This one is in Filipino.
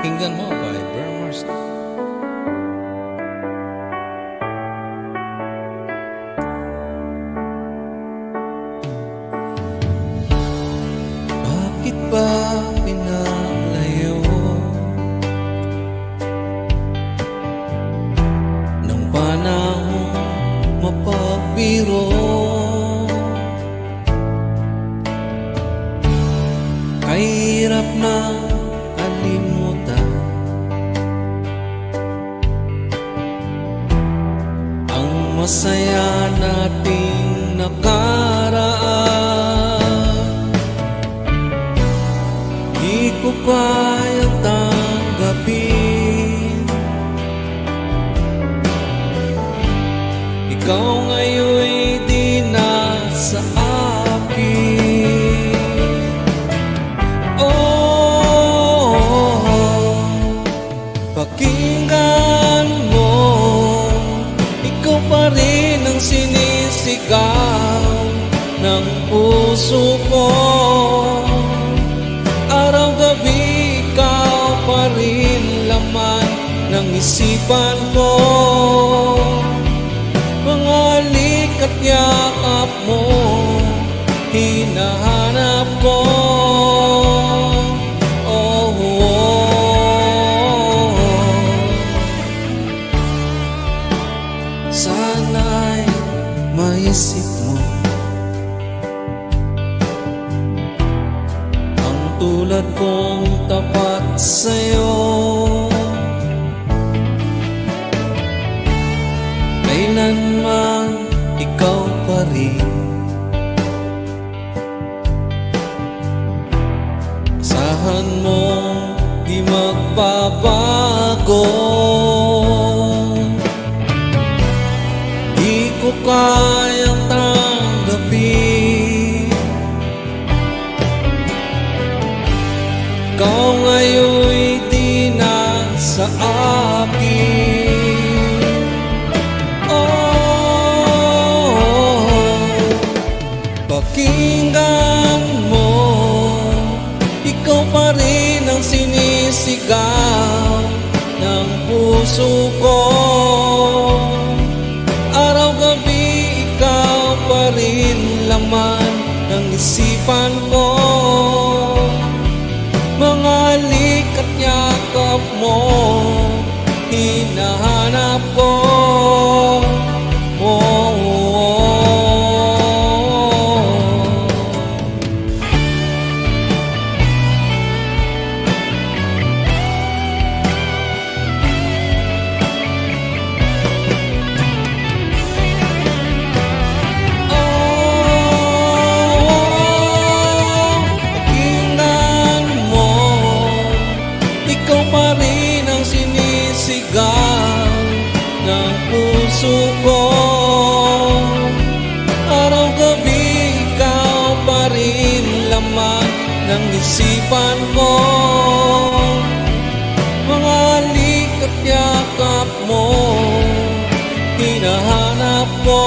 Pakinggan mo by Burmers. Bakit ba pinaglayo ng panahon mapagbiro? Kahirap na kalimutan ang masaya nating nakaraan. Di ko kayang tanggapin ikaw ngayon'y di na sa akin. Pakinggan mo, ikaw pa rin ang sinisigaw ng puso ko. Araw-gabi ikaw pa rin laman ng isipan ko. Mga halik at yakap mo, hinahanap ko. Sana'y maisip mo ang tulad kong tapat sa'yo. Kailanman ikaw pa rin, asahan mo di magbabago. Di ko kayang tanggapin ikaw ngayon'y di na sa akin. Pakinggan mo, ikaw pa rin ang sinisigaw ng puso ko. Araw-gabi ikaw pa rin laman ng isipan ko. Mga halik at yakap mo, hinahanap ko. Ikaw pa rin ang sinisigaw ng puso ko. Araw-gabi ikaw pa rin laman ng isipan ko. Mga halik at yakap mo, hinahanap ko.